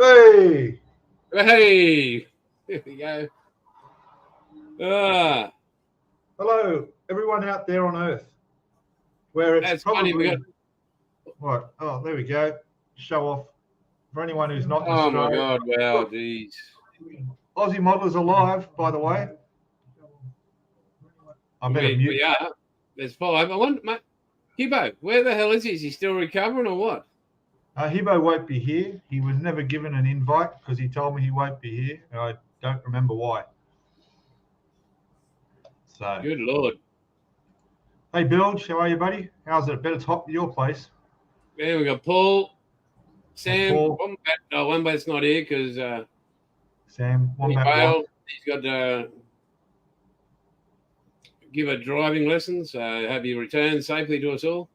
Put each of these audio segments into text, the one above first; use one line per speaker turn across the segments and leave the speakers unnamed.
Hey!
Hey! Here we go. Ah,
Hello, everyone out there on Earth, where it's
that's funny. We
probably
got.
what? Oh, there we go. Show off for anyone who's not in
Oh my
Australia.
God! Wow,
Look,
geez.
Aussie modelers alive, by the way. I better mute.
We are. There's five. I wonder, mate. Hibbo, where the hell is he? Is he still recovering or what?
Hebo won't be here. He was never given an invite because he told me he won't be here, and I don't remember why. So,
Good Lord.
hey, Bilge, how are you, buddy? How's it? Bet it's hot at your place.
Yeah, we got Paul, Sam.
Paul.
Wombat. No, Wombat's not here because
Sam,
he
Wombat
bailed.
Watch.
He's got to give a driving lesson. So hope he returns safely to us all.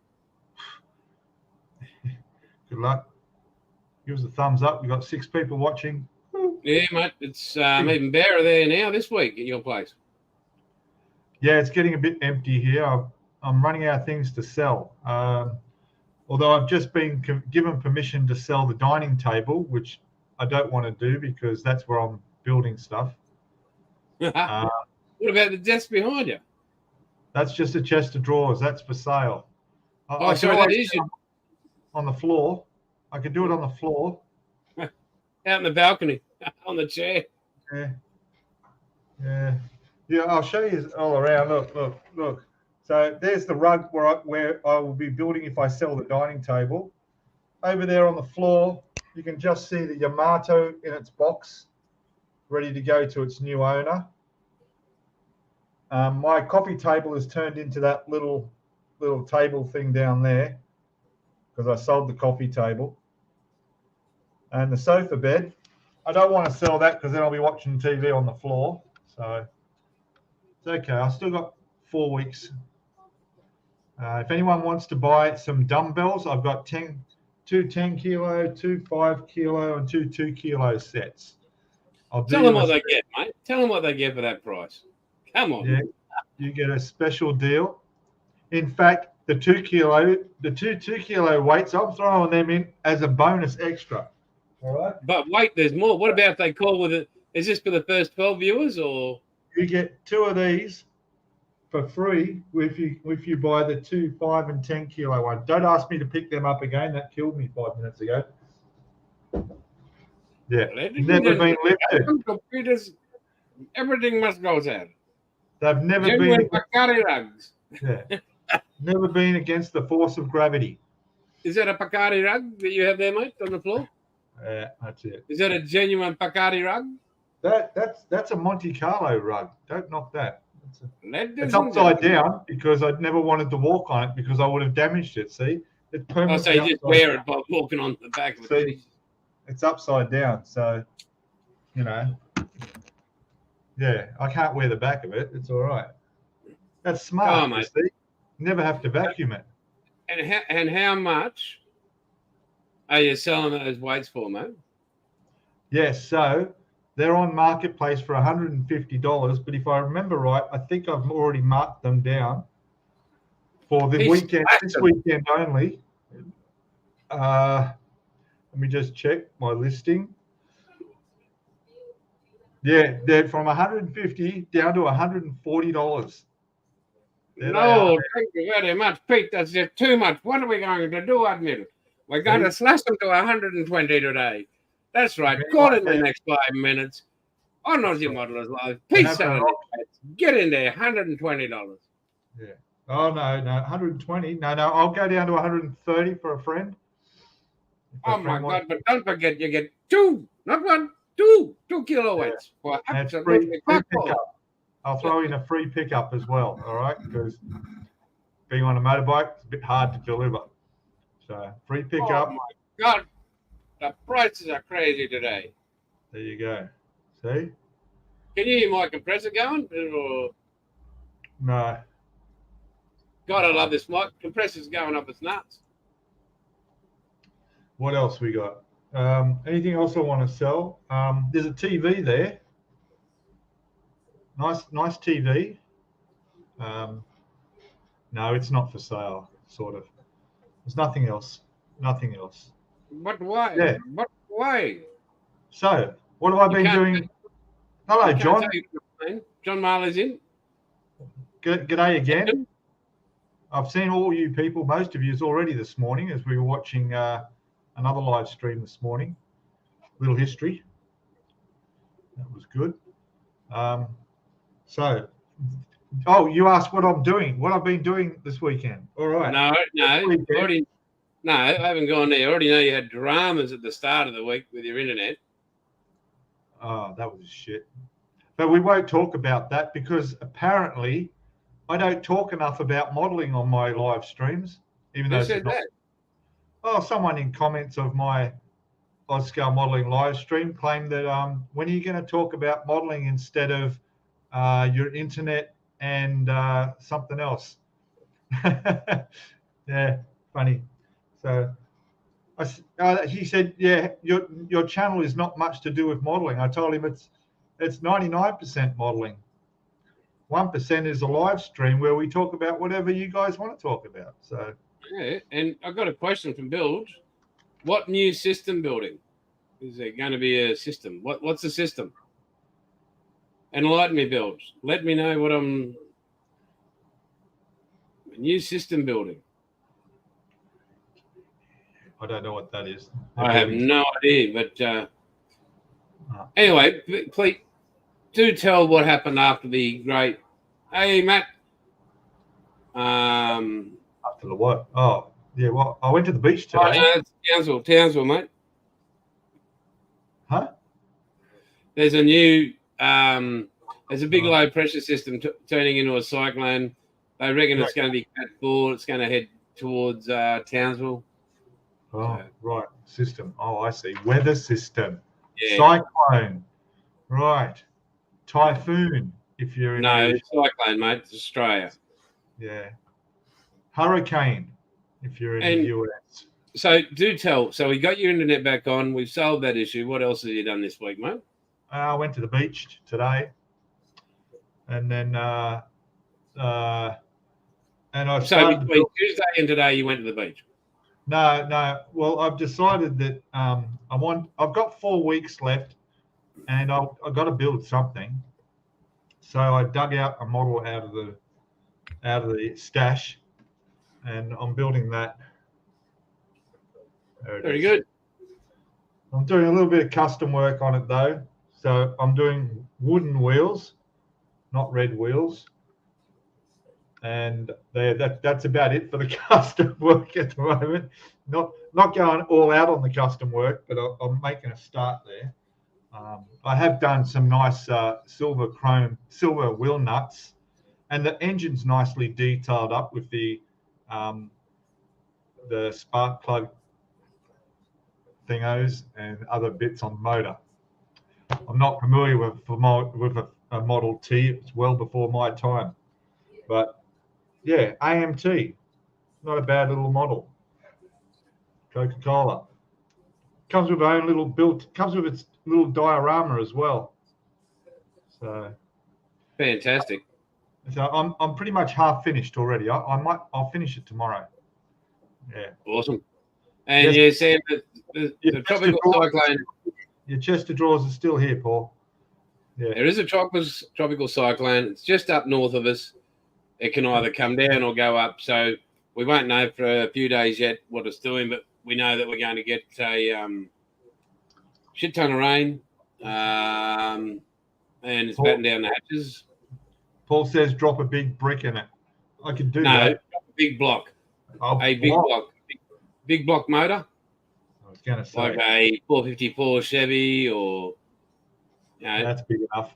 Good luck. Give us a thumbs up. We've got 6 people watching.
Yeah, mate. It's even better there now this week at your place.
Yeah, it's getting a bit empty here. I'm running out of things to sell. Although I've just been given permission to sell the dining table, which I don't want to do because that's where I'm building stuff.
What about the desk behind you?
That's just a chest of drawers. That's for sale.
Sorry, that is
on the floor. I could do it on the floor.
Out in the balcony, on the chair.
Yeah. I'll show you all around. Look. So there's the rug where I will be building if I sell the dining table. Over there on the floor, you can just see the Yamato in its box, ready to go to its new owner. My coffee table is turned into that little table thing down there because I sold the coffee table. And the sofa bed, I don't want to sell that because then I'll be watching TV on the floor. So it's okay. I've still got 4 weeks. If anyone wants to buy some dumbbells, I've got 2 10 kilo, 2 5 kilo, and 2 2 kilo sets.
Tell them what they get, mate. Tell them what they get for that price. Come on.
Yeah, you get a special deal. In fact, the 2 kilo weights, I'm throwing them in as a bonus extra. All right.
But wait, there's more. What about if they call with it? Is this for the first 12 viewers or?
You get 2 of these for free if you buy the 2, 5, and 10 kilo one. Don't ask me to pick them up again. That killed me 5 minutes ago. Yeah, never been lifted.
Computers, everything must go out.
They've never
Genuine
been.
Pacari rugs.
Yeah, never been against the force of gravity.
Is that a Pacari rug that you have there, mate, on the floor?
Yeah, that's it.
Is that a genuine Pacari rug?
That's a Monte Carlo rug. Don't knock that. It's upside down because I'd never wanted to walk on it because I would have damaged it. See, it's permanently.
So you just wear it by walking on the back of it.
It's upside down, so yeah, I can't wear the back of it. It's all right. That's smart, mate. You never have to vacuum it.
And how much are you selling those weights for, mate?
Yes, so they're on Marketplace for $150, but if I remember right, I think I've already marked them down for the weekend. This weekend only. Let me just check my listing. Yeah, they're from $150 down to $140.
No, thank you very much, Pete. That's just too much. What are we going to do, Admiral? We're going to slash them to 120 today. That's right. Call it in the next 5 minutes. On Aussie Modelers Live. Peace out. Get in there, $120.
Yeah. Oh, no, 120. No, I'll go down to 130 for a friend.
Oh, my God. But don't forget, you get 2, not 1, 2 kilo weights.
For absolutely free pickup. I'll throw in a free pickup as well, all right? Because being on a motorbike, it's a bit hard to deliver. So, free pickup.
Oh, my God. The prices are crazy today.
There you go. See?
Can you hear my compressor going? Or...
No.
God, I love this mic. Compressor's going up its nuts.
What else we got? Anything else I want to sell? There's a TV there. Nice TV. No, it's not for sale, sort of. There's nothing else.
But why?
Yeah.
But why?
So, what have I been doing? Hello, John.
John Marley's in.
G'day again. I've seen all you people, most of you, already this morning as we were watching another live stream this morning. Little history. That was good. You asked what I'm doing, what I've been doing this weekend. All right.
No, I haven't gone there. I already know you had dramas at the start of the week with your internet.
Oh, that was shit. But we won't talk about that because apparently I don't talk enough about modelling on my live streams. Even
Who
though
said that?
Oh, someone in comments of my Odscale modelling live stream claimed that when are you going to talk about modelling instead of your internet and something else? Yeah, funny. So he said, yeah, your channel is not much to do with modelling. I told him it's 99% modelling. 1% is a live stream where we talk about whatever you guys want to talk about. So
yeah, and I've got a question from Build. What new system building? Is there going to be a system? What's the system? Enlighten me, Build. Let me know what I'm... A new system building.
I don't know what that is.
I have no idea, but anyway, please do tell what happened after the great... Hey, Matt.
After the what? Oh, yeah, well, I went to the beach today.
Oh, no, it's Townsville, mate.
Huh?
There's a new... there's a big low pressure system turning into a cyclone. They reckon it's going to be Cat 4. It's going to head towards Townsville.
Oh, right. System. Oh, I see. Weather system.
Yeah.
Cyclone. Right. Typhoon, if you're in
it's cyclone, mate. It's Australia.
Yeah. Hurricane, if you're in the US.
So do tell. So we got your internet back on. We've solved that issue. What else have you done this week, mate?
I went to the beach today. And then
So between Tuesday and today, you went to the beach?
No. Well, I've decided that I've got 4 weeks left, and I've got to build something. So I dug out a model out of the stash, and I'm building that.
Very good.
I'm doing a little bit of custom work on it though. So I'm doing wooden wheels, not red wheels. And that's about it for the custom work at the moment. Not going all out on the custom work, but I'm making a start there. I have done some nice silver wheel nuts, and the engine's nicely detailed up with the spark plug thingos and other bits on the motor. I'm not familiar with a Model T. It's well before my time, but yeah, AMT, not a bad little model. Coca-Cola comes with its own little comes with its little diorama as well. So
fantastic.
So I'm pretty much half finished already. I'll finish it tomorrow. Yeah.
Awesome. And you're saying that the tropical cyclone.
Your chest of drawers are still here, Paul. Yeah.
There is a tropical cyclone. It's just up north of us. It can either come down or go up. So we won't know for a few days yet what it's doing, but we know that we're going to get a shit ton of rain, and it's batting down the hatches.
Paul says drop a big brick in it. I could do that.
No, drop a big block. Big block motor.
I was going to say.
Like a 454 Chevy or...
that's big enough.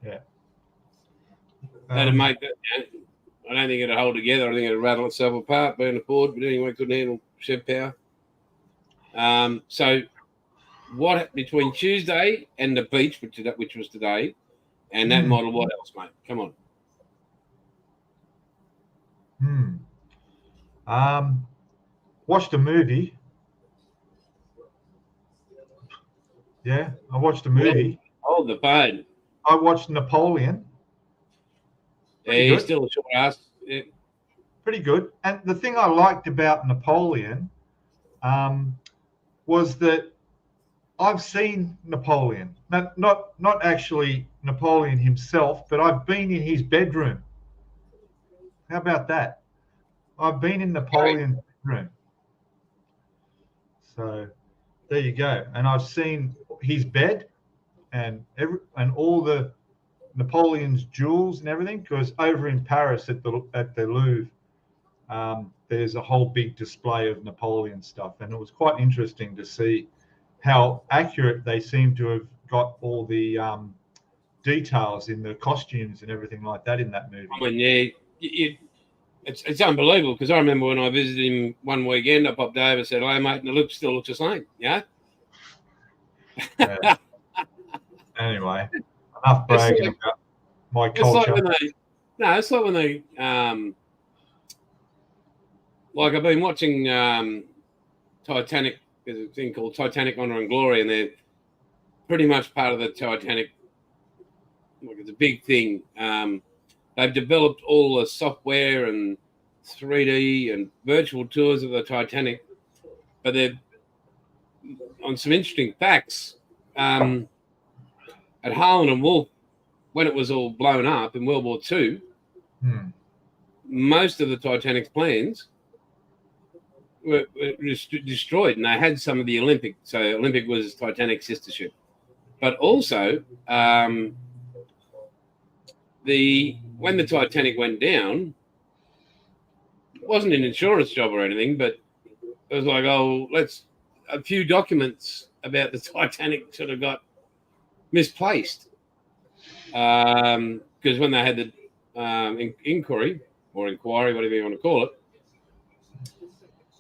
Yeah.
That'd make that... I don't think it'd hold together. I think it'd rattle itself apart, burn the board, but anyway, couldn't handle Chev power. So what between Tuesday and the beach, which was today, and that model, what else, mate? Come
on. Watched a movie. Yeah, I watched a movie.
Hold the phone.
I watched Napoleon.
Yeah, he's still a short ass. Yeah.
Pretty good. And the thing I liked about Napoleon was that I've seen Napoleon, not actually Napoleon himself, but I've been in his bedroom. How about that? I've been in Napoleon's bedroom. So there you go. And I've seen his bed and all the Napoleon's jewels and everything. Because over in Paris at the Louvre, there's a whole big display of Napoleon stuff, and it was quite interesting to see how accurate they seem to have got all the details in the costumes and everything like that in that movie.
I mean, it's unbelievable, because I remember when I visited him one weekend, I popped over and said, "Hello, mate," and it still looks the same. Yeah.
Anyway, enough bragging about my culture.
It's like when they like I've been watching Titanic. There's a thing called Titanic Honor and Glory, and they're pretty much part of the Titanic. Like, it's a big thing. They've developed all the software and 3D and virtual tours of the Titanic, but they're on some interesting facts. At Harland and Wolff, when it was all blown up in World War II, most of the Titanic's plans were destroyed, and they had some of the Olympic. So Olympic was Titanic's sister ship, but also when the Titanic went down, it wasn't an insurance job or anything, but it was like, a few documents about the Titanic sort of got misplaced, because when they had the inquiry, whatever you want to call it,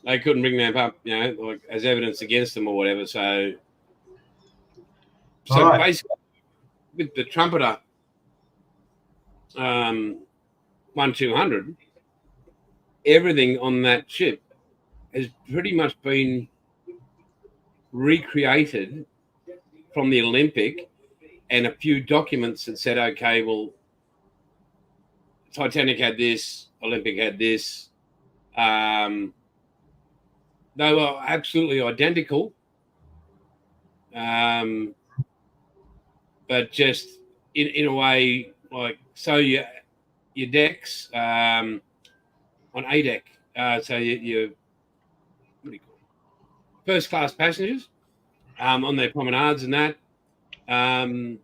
they couldn't bring them up, like as evidence against them or whatever. So basically, with the Trumpeter 1200, everything on that ship has pretty much been recreated from the Olympic, and a few documents that said, okay, well, Titanic had this, Olympic had this. They were absolutely identical, but just in a way, like, so your decks on a deck, so your what do you call it? First class passengers on their promenades and that. On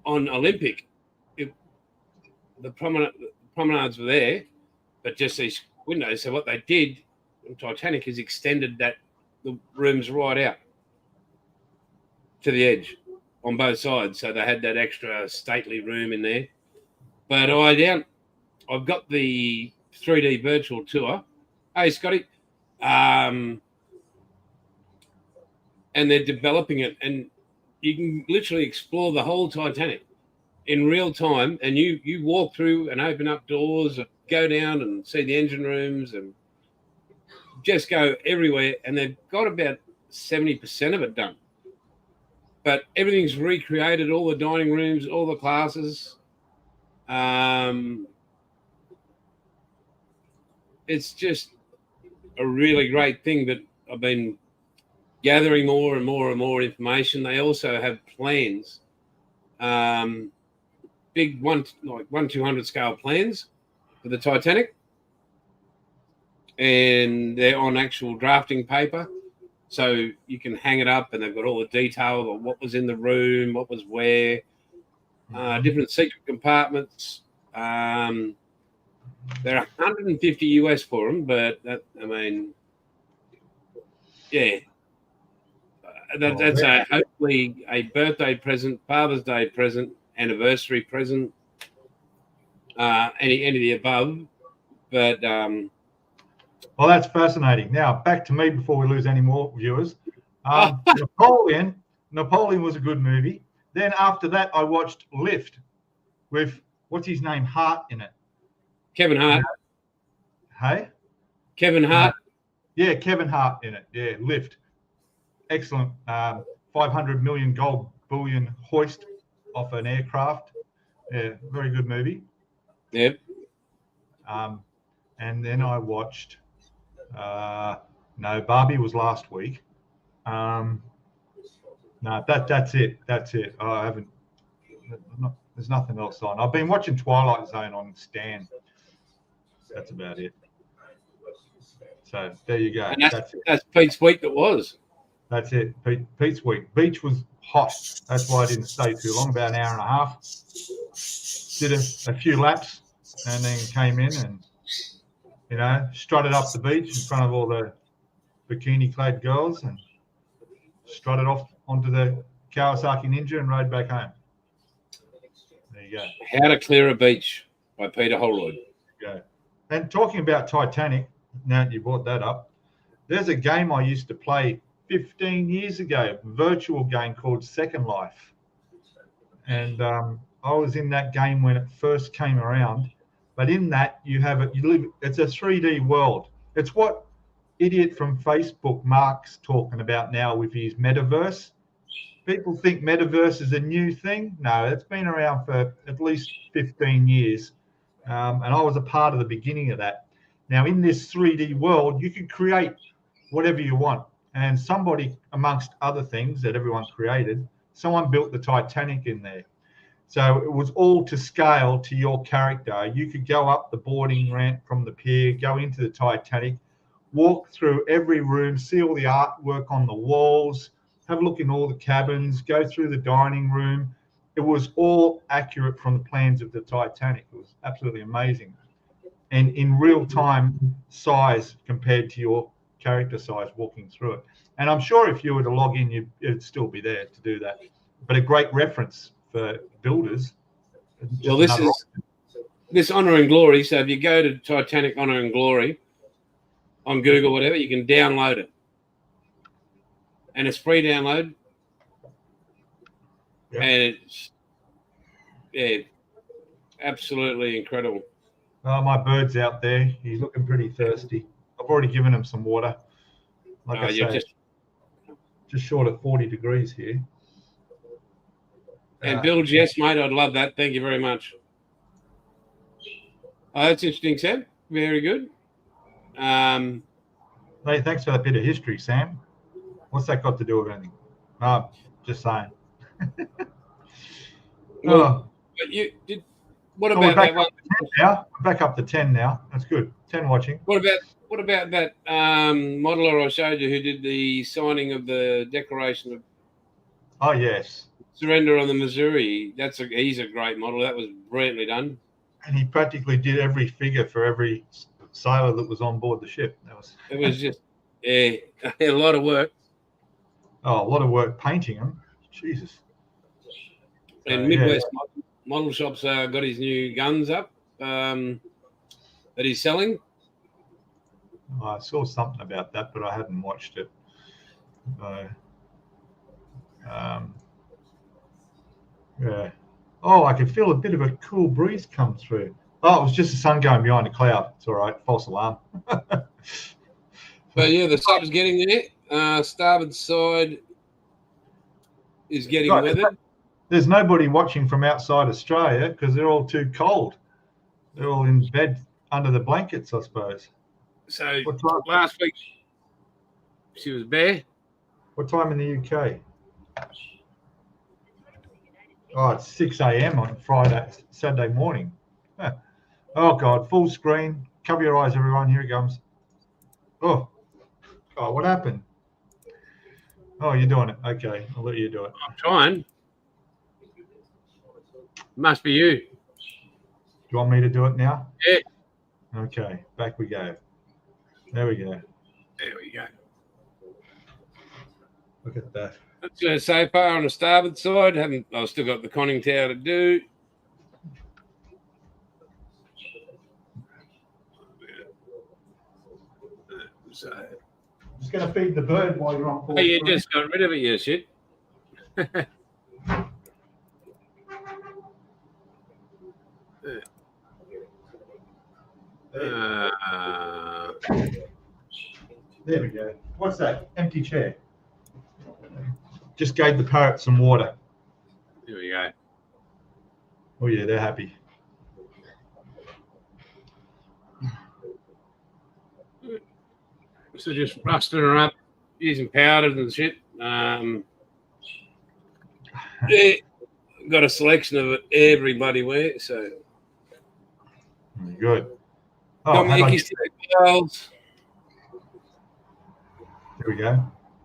Olympic, the promenades were there, but just these windows. So what they did on Titanic is extended the rooms right out to the edge on both sides. So they had that extra stately room in there. But I've got the 3D virtual tour. Hey, Scotty. And they're developing it, and you can literally explore the whole Titanic in real time, and you walk through and open up doors, go down and see the engine rooms, and just go everywhere. And they've got about 70% of it done, but everything's recreated, all the dining rooms, all the classes. It's just a really great thing that I've been gathering more and more and more information. They also have plans, big 1/200 scale plans for the Titanic, and they're on actual drafting paper, so you can hang it up, and they've got all the detail of what was in the room, what was where, different secret compartments. They're $150 US for them, but yeah. That's hopefully a birthday present, Father's Day present, anniversary present, any of the above. But
well, that's fascinating. Now back to me before we lose any more viewers. Napoleon was a good movie. Then after that, I watched Lift with what's his name, Hart in it.
Kevin Hart.
Hey.
Kevin Hart.
Yeah, Kevin Hart in it. Yeah, Lift. Excellent. 500 million gold bullion hoist off an aircraft. Yeah, very good movie.
Yep.
And then I watched. No, Barbie was last week. No, that's it. That's it. I haven't. There's nothing else on. I've been watching Twilight Zone on Stan. That's about it. So there you go.
And that's Pete's week that was.
That's it. Pete's week. Beach was hot. That's why I didn't stay too long, about an hour and a half. Did a few laps and then came in and, strutted up the beach in front of all the bikini-clad girls and strutted off onto the Kawasaki Ninja and rode back home. There you go.
How to Clear a Beach by Peter Holroyd.
There you go. And talking about Titanic, now that you brought that up, there's a game I used to play 15 years ago, virtual game called Second Life. And I was in that game when it first came around. But in that, it's a 3D world. It's what idiot from Facebook, Mark's talking about now with his metaverse. People think metaverse is a new thing. No, it's been around for at least 15 years. And I was a part of the beginning of that. Now, in this 3D world, you can create whatever you want. And somebody, amongst other things that everyone created, someone built the Titanic in there. So it was all to scale to your character. You could go up the boarding ramp from the pier, go into the Titanic, walk through every room, see all the artwork on the walls, have a look in all the cabins, go through the dining room. It was all accurate from the plans of the Titanic. It was absolutely amazing. And in real time size compared to your character size walking through it. And I'm sure if you were to log in, it'd still be there to do that. But a great reference for builders.
Well, this Honor and Glory. So if you go to Titanic Honor and Glory on Google, whatever, you can download it. And it's free download. Yep. And it's absolutely incredible.
Oh, my bird's out there. He's looking pretty thirsty. I've already given him some water. Like I say, just short of 40 degrees here.
And Bilge, yes, mate, I'd love that. Thank you very much. Oh, that's interesting, Sam. Very good.
Hey, thanks for that bit of history, Sam. What's that got to do with anything? Just saying.
Well, but you did. What about that one?
Now we're back up to 10 now. That's good. 10 watching.
What about that modeler I showed you who did the signing of the Declaration of?
Oh yes.
Surrender on the Missouri. He's a great model. That was brilliantly done.
And he practically did every figure for every sailor that was on board the ship.
It was just a lot of work.
Oh, a lot of work painting them. Jesus.
And Midwest Model Shop's got his new guns up that he's selling.
I saw something about that, but I hadn't watched it. Yeah. Oh, I could feel a bit of a cool breeze come through. Oh, it was just the sun going behind a cloud. It's all right. False alarm.
But yeah, the sub's getting there. Starboard side is getting weathered.
There's nobody watching from outside Australia because they're all too cold. They're all in bed under the blankets, I suppose.
So last week she was bare.
What time in the UK? Oh, it's 6 a.m. on Saturday morning. Huh. Oh, God, full screen. Cover your eyes, everyone. Here it comes. Oh, what happened? Oh, you're doing it. Okay, I'll let you do it.
I'm trying. Must be you.
Do you want me to do it now?
Yeah.
Okay, back we go. There we go.
There we go.
Look at that.
That's so far on the starboard side. I've still got the conning tower to do. So,
I'm just going to feed the bird while you're on full
you just got rid of it, you shit.
There we go. What's that? Empty chair. Just gave the parrot some water.
Here we go.
Oh yeah, they're happy.
So just rusting her up, using powders and shit. Yeah, got a selection of it everybody wear. So
Very good. Oh,
got my Icky Sticky Wells.
There we go.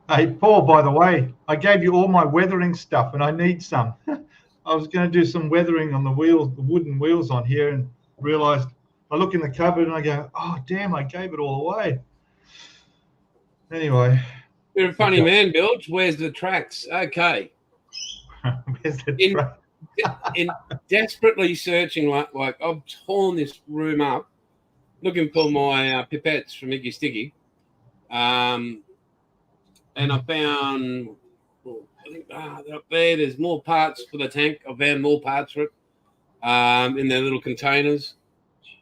Hey, Paul, by the way, I gave you all my weathering stuff and I need some. I was going to do some weathering on the wheels, the wooden wheels on here, and realized I look in the cupboard and I go, oh, damn, I gave it all away. Anyway.
You're a funny man, Bilge. Where's the tracks? Okay.
Where's the track?
In desperately searching, like I've torn this room up looking for my pipettes from Icky Sticky. And I found, I think, they're up there. There's more parts for the tank. I found more parts for it in their little containers.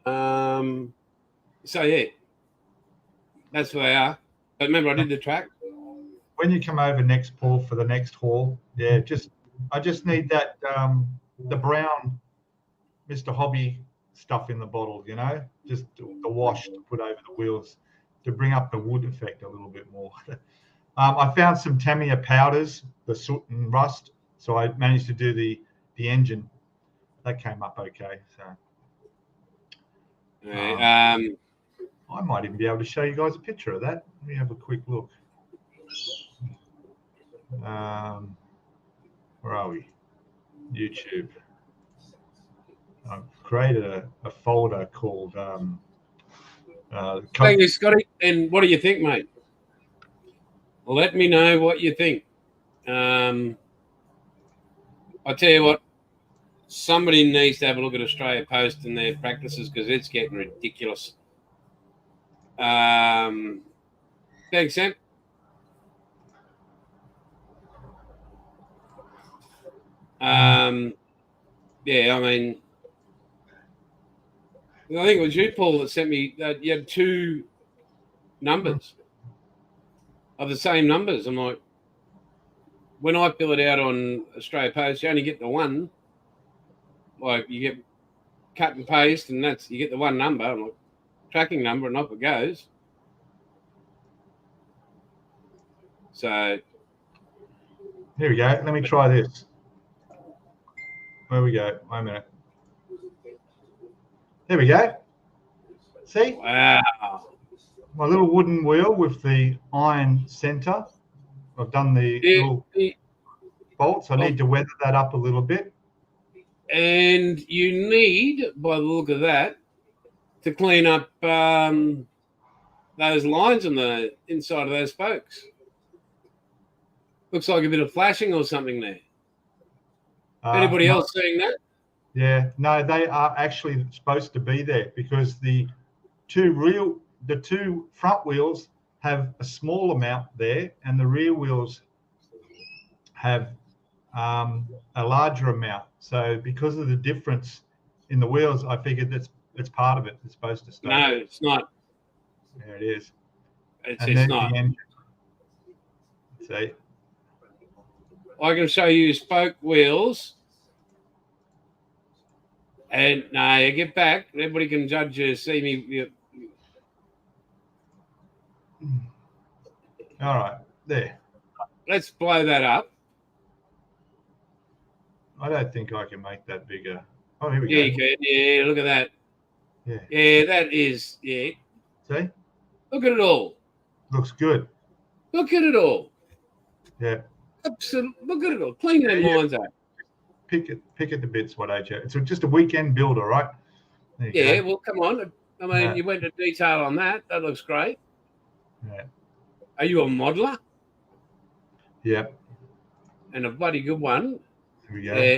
So, yeah, that's where they are. But remember, I did the track.
When you come over next, Paul, for the next haul, yeah, I just need that, the brown Mr. Hobby stuff in the bottle, you know, just the wash to put over the wheels to bring up the wood effect a little bit more. I found some Tamiya powders, the soot and rust, so I managed to do the engine. That came up okay. So I might even be able to show you guys a picture of that. Let me have a quick look. Where are we? YouTube. I've created a folder called
Thank you, Scotty. And what do you think, mate? Let me know what you think. I'll tell you what, somebody needs to have a look at Australia Post and their practices because it's getting ridiculous. Thanks, Sam. Yeah, I mean, I think it was you, Paul, that sent me that you had two numbers of the same numbers. I'm like, when I fill it out on Australia Post, you only get the one. Like, you get cut and paste, and you get the one number. I'm like, tracking number, and off it goes. So
here we go. Let me try this. Where we go? Wait a minute. There we go. See?
Wow.
My little wooden wheel with the iron center. I've done the little bolts. I need to weather that up a little bit.
And you need, by the look of that, to clean up those lines on the inside of those spokes. Looks like a bit of flashing or something there. Anybody else seeing that?
Yeah, no, they are actually supposed to be there because the two front wheels have a small amount there, and the rear wheels have a larger amount. So because of the difference in the wheels, I figured it's part of it. It's supposed to stay.
No, it's not.
There it is.
It's not.
See?
I can show you spoke wheels. And no, you get back. Everybody can judge you, see me.
All right, there.
Let's blow that up.
I don't think I can make that bigger. Oh, here we go.
Yeah, you can. Yeah, look at that.
Yeah.
Yeah, that is, yeah.
See?
Look at it all.
Looks good.
Look at it all.
Yeah.
Absolutely. Look at it all. Clean them lines up.
Pick it to bits, what age? It's just a weekend builder, right?
Yeah, well, come on. I mean, you went into detail on that. That looks great.
Yeah.
Are you a modeler?
Yeah.
And a bloody good one.
Here we go.
Yeah.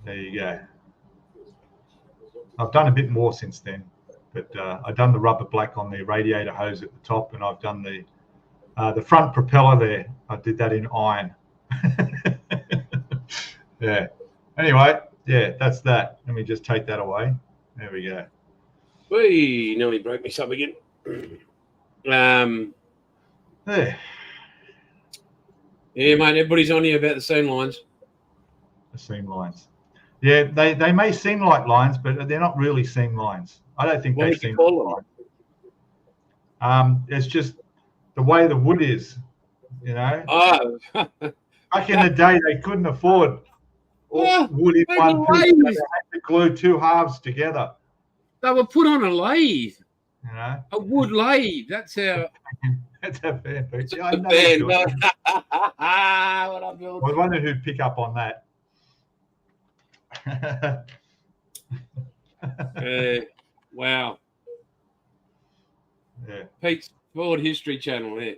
There you go. I've done a bit more since then, but I've done the rubber black on the radiator hose at the top, and I've done the front propeller there. I did that in iron. Yeah. Anyway, yeah, that's that. Let me just take that away. There we go.
We nearly broke me up again.
There.
Yeah, mate, everybody's on you about the seam lines.
The seam lines. Yeah, they may seem like lines, but they're not really seam lines. I don't think
What
they
would you
seem
call
like lines. It's just the way the wood is, you know.
Oh,
Back in the day, they couldn't afford wood in one piece. So they had to glue two halves together.
They were put on a lathe.
You know,
a wood lathe. That's how.
That's a fair piece.
It's
I
a
know
band.
George.
What I built.
I wonder who'd pick up on that.
Wow.
Yeah.
Pete's Ford History Channel there.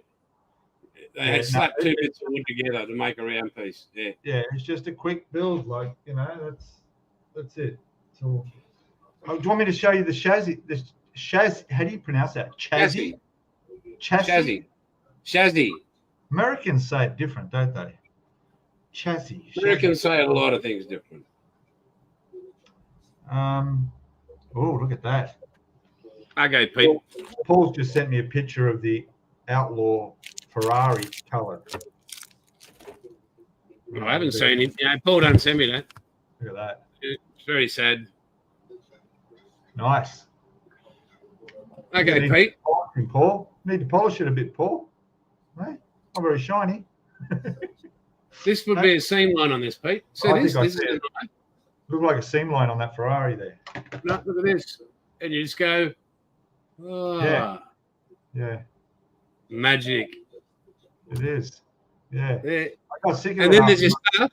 They had slapped two bits of wood together to make a round piece. Yeah.
Yeah, it's just a quick build, like, you know, that's it. So, do you want me to show you the chassis? The chassis, how do you pronounce that? Chassis?
Chassis. Chassis.
Americans say it different, don't they? Chassis.
Americans say a lot of things different.
Oh, look at that.
Okay, Pete.
Paul's just sent me a picture of the Outlaw Ferrari colour.
I haven't seen it. Yeah, Paul don't send me that.
Look at that.
It's very sad.
Nice.
Okay, Pete.
Paul. Need to polish it a bit, Paul. Right? Not very shiny.
This would be a seam line on this, Pete. See this? This is it.
Look like a seam line on that Ferrari there.
No, look at this. And you just go, oh.
Yeah.
Magic.
It is. Yeah.
Yeah.
I got sick of it.
And then there's this stuff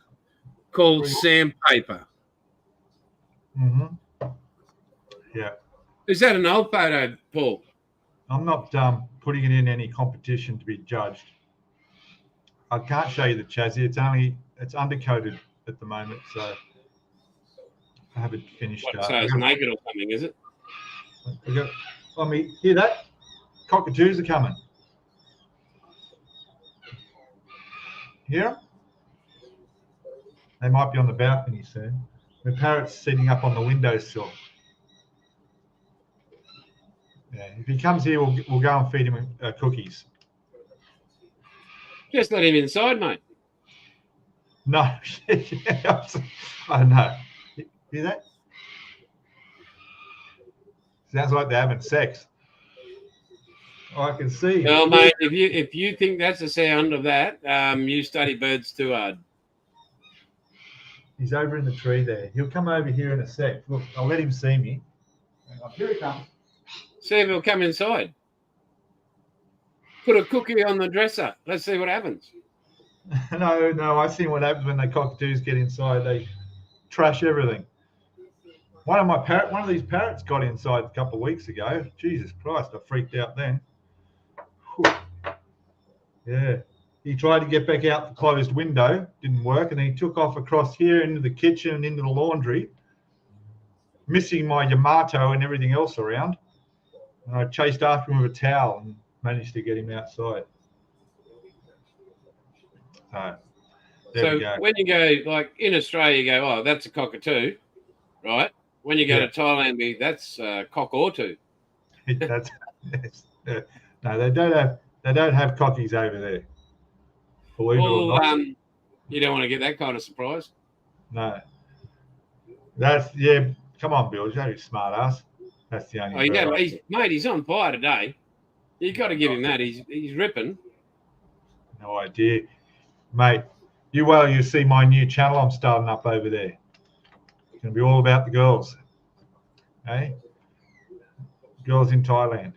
called sandpaper.
Mm-hmm. Yeah.
Is that an old photo, Paul?
I'm not putting it in any competition to be judged. I can't show you the chassis. It's undercoated at the moment, so I haven't finished.
So it's naked or something, is it?
Let me hear that. Cockatoos are coming. Hear them? They might be on the balcony soon. The parrot's sitting up on the windowsill. Yeah, if he comes here, we'll go and feed him cookies.
Just let him inside, mate.
No, I know. Hear that? Sounds like they're having sex. Oh, I can see.
Well, mate, if you think that's the sound of that, you study birds too hard.
He's over in the tree there. He'll come over here in a sec. Look, I'll let him see me. Here he comes.
See if he'll come inside. Put a cookie on the dresser. Let's see what happens.
No, I've seen what happens when the cockatoos get inside. They trash everything. One of these parrots got inside a couple of weeks ago. Jesus Christ, I freaked out then. Whew. Yeah. He tried to get back out the closed window, didn't work, and then he took off across here into the kitchen and into the laundry, missing my Yamato and everything else around. And I chased after him with a towel and managed to get him outside.
So when you go, like in Australia, you go, oh, that's a cockatoo, right? When you go to Thailand, that's cock or two.
No, they don't have cockies over there. Believe it or not.
You don't want to get that kind of surprise.
No. Come on, Bill. You're a smart ass. That's the only.
He's on fire today. You got to give him that. He's ripping.
No idea, mate. You see my new channel I'm starting up over there. It's going to be all about the girls. Hey, girls in Thailand.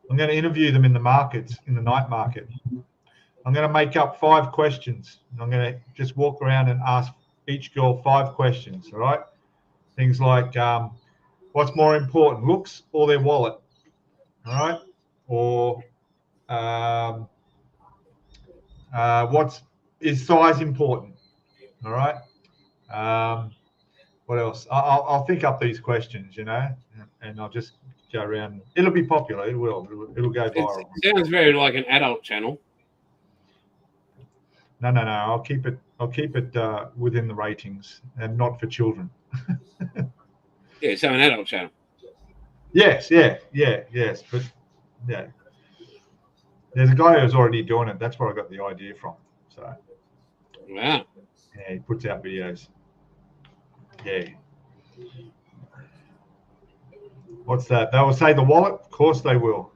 I'm going to interview them in the markets, in the night market. I'm going to make up 5 questions. And I'm going to just walk around and ask each girl 5 questions. All right. Things like, what's more important, looks or their wallet? All right. Or is size important? All right. What else? I'll think up these questions, and I'll just go around. It'll be popular. It will. It'll go viral.
It sounds very like an adult channel.
No. I'll keep it within the ratings and not for children.
Yeah, so an adult channel.
Yes. But yeah. There's a guy who's already doing it. That's where I got the idea from. So.
Wow.
Yeah, he puts out videos. Yeah. What's that? They will say the wallet? Of course they will.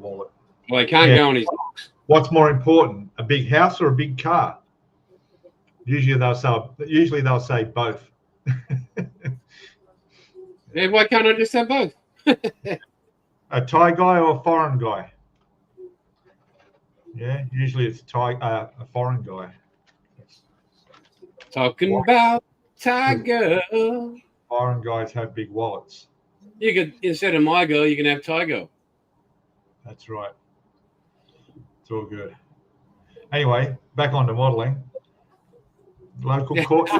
call it.
Well, he can't go on his box.
What's more important, a big house or a big car? Usually they'll say both.
Yeah, why can't I just have both?
A Thai guy or a foreign guy? Yeah, usually it's a foreign guy.
Talking about Thai girl.
Foreign guys have big wallets.
You could, instead of my girl, you can have Thai girl.
That's right. It's all good. Anyway, back on to modelling. Local court.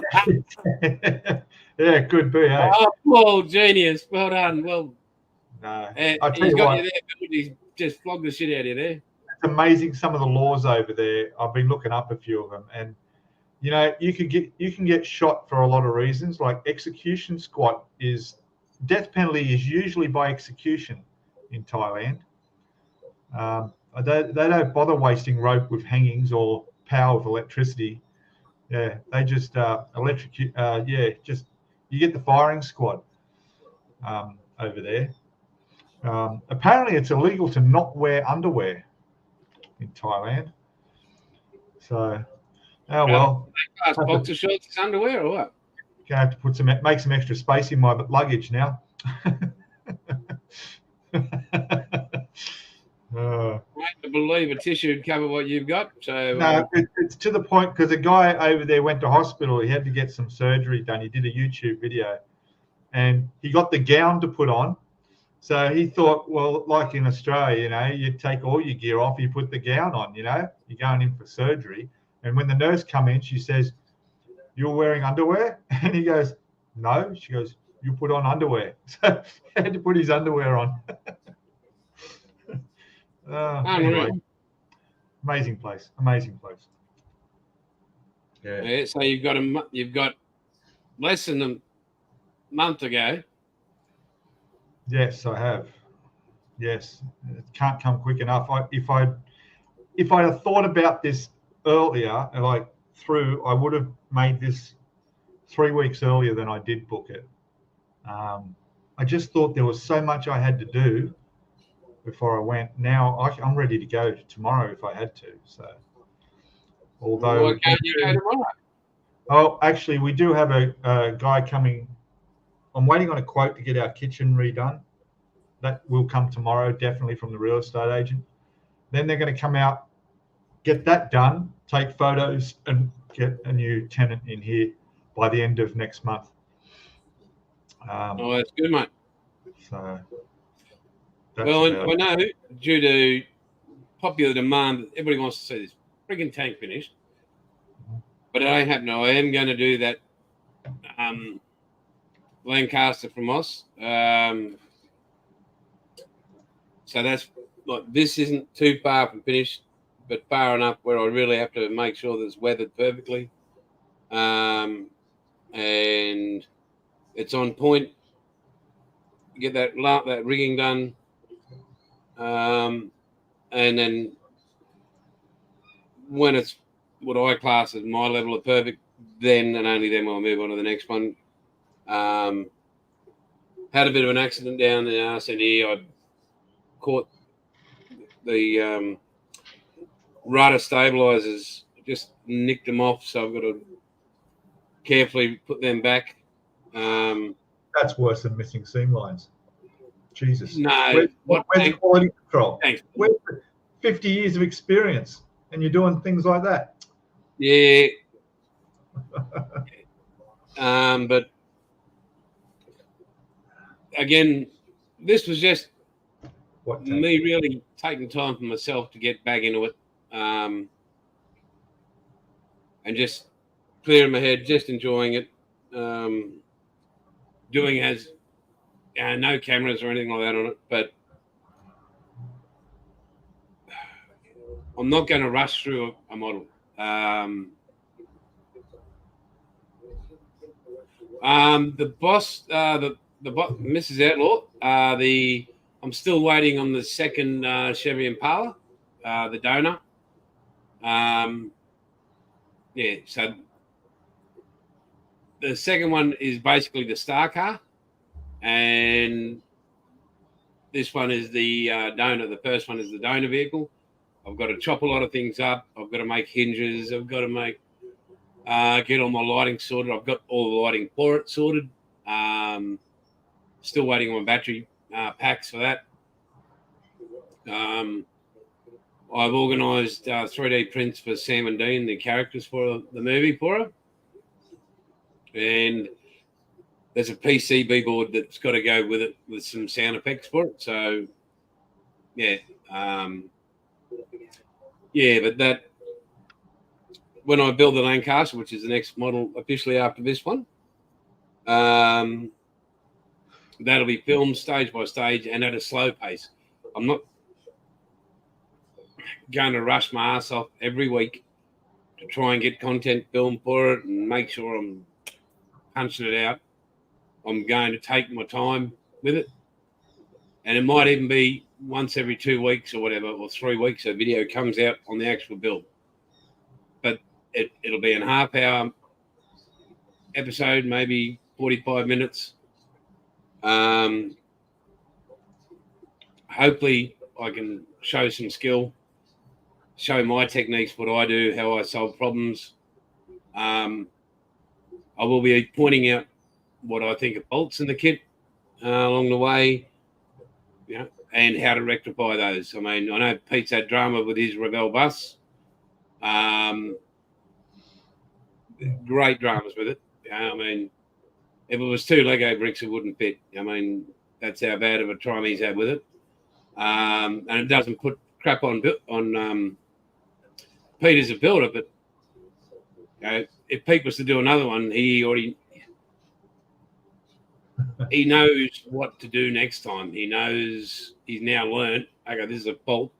Yeah, could be. Eh?
Oh, Paul, genius. Well done. Well,
no.
He's got you there. He's just flogged the shit out of you there.
It's amazing some of the laws over there. I've been looking up a few of them, and you know, you can get shot for a lot of reasons. Like execution squat death penalty is usually by execution in Thailand. They don't bother wasting rope with hangings or power with electricity. Yeah, they just electrocute. Just you get the firing squad over there. Apparently, it's illegal to not wear underwear in Thailand. So, well.
Boxer shorts is underwear or what?
Gonna have to make some extra space in my luggage now.
I to believe a tissue would cover what you've got. So
no, it's to the point because a guy over there went to hospital. He had to get some surgery done. He did a YouTube video, and he got the gown to put on. So he thought, well, like in Australia, you know, you take all your gear off, you put the gown on. You know, you're going in for surgery, and when the nurse come in, she says, "You're wearing underwear?" And he goes, "No." She goes, "You put on underwear." So he had to put his underwear on. Anyway, amazing place.
Yeah. So you've got less than a month ago.
Yes, I have. Yes, it can't come quick enough. If I had thought about this earlier, I would have made this 3 weeks earlier than I did book it. I just thought there was so much I had to do before I went. Now I'm ready to go tomorrow if I had to. So, although
why can't you go tomorrow?
Oh, actually, we do have a guy coming. I'm waiting on a quote to get our kitchen redone. That will come tomorrow, definitely from the real estate agent. Then they're going to come out, get that done, take photos, and get a new tenant in here by the end of next month.
That's good, mate.
So,
I know due to popular demand, everybody wants to see this frigging tank finished. But it ain't happening. I am going to do that Lancaster from Moss. So that's this isn't too far from finished, but far enough where I really have to make sure that it's weathered perfectly. And it's on point. Get that rigging done. And then when it's what I class as my level of perfect, then and only then we'll move on to the next one. Had a bit of an accident down the arse end here. I caught the rudder stabilizers, just nicked them off, so I've got to carefully put them back.
That's worse than missing seam lines. Jesus.
No.
Where's the quality control?
Thanks.
Where's the 50 years of experience and you're doing things like that?
Yeah. But again, this was just me really taking time for myself to get back into it, and just clearing my head, just enjoying it, doing as no cameras or anything like that on it, but I'm not going to rush through a model. The boss, Mrs. Outlaw, I'm still waiting on the second Chevy Impala, the donor. So the second one is basically the star car, and This one is the donor. The first one is the donor vehicle. I've got to chop a lot of things up. I've got to make hinges. I've got to make get all my lighting sorted. I've got all the lighting for it sorted. Still waiting on battery packs for that. I've organised 3D prints for Sam and Dean, the characters for the movie for her. And there's a PCB board that's got to go with it with some sound effects for it. So, yeah. But that, when I build the Lancaster, which is the next model officially after this one, that'll be filmed stage by stage and at a slow pace. I'm not going to rush my ass off every week to try and get content filmed for it and make sure I'm punching it out. I'm going to take my time with it. And it might even be once every 2 weeks or whatever, or 3 weeks, a video comes out on the actual build. But it'll be a half-hour episode, maybe 45 minutes. Hopefully I can show some skill, show my techniques, what I do, how I solve problems. I will be pointing out what I think are faults in the kit along the way, and how to rectify those. I mean, I know Pete's had drama with his Revell bus. Great dramas with it. I mean, if it was 2 Lego bricks, it wouldn't fit. I mean, that's how bad of a time he's had with it. And it doesn't put crap on Pete as a builder, but if Pete was to do another one, he knows what to do next time. He knows he's now learned, okay, this is a fault.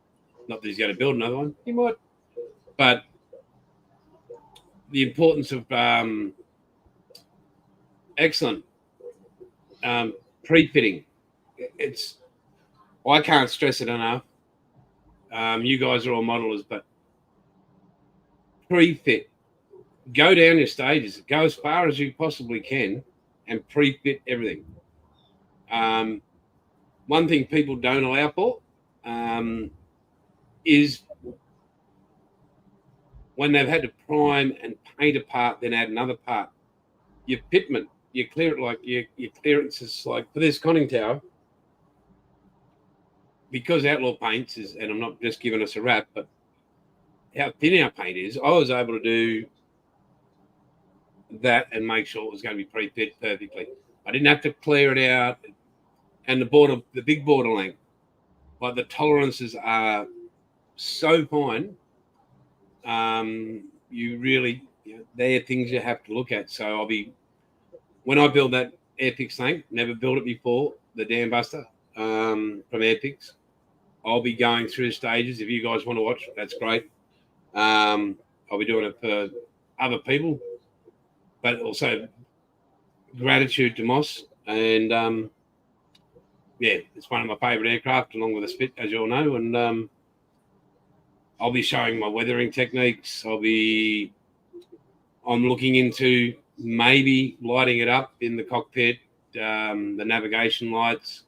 Not that he's going to build another one. He might. But the importance of excellent pre-fitting. I can't stress it enough. You guys are all modelers, but pre-fit. Go down your stages. Go as far as you possibly can and pre-fit everything. One thing people don't allow for is when they've had to prime and paint a part, then add another part. Your pitment, your clearances, like for this conning tower, because Outlaw Paints is, and I'm not just giving us a rap, but how thin our paint is, I was able to do that and make sure it was going to be pre-fit perfectly. I didn't have to clear it out. And the big border length, like the tolerances are so fine. You really, they're things you have to look at. So when I build that Airpix tank, never built it before, the Dam Buster from Airpix, I'll be going through stages. If you guys want to watch, that's great. I'll be doing it for other people, but also gratitude to Moss. And it's one of my favourite aircraft, along with a Spit, as you all know. And I'll be showing my weathering techniques. I'm looking into maybe lighting it up in the cockpit, the navigation lights.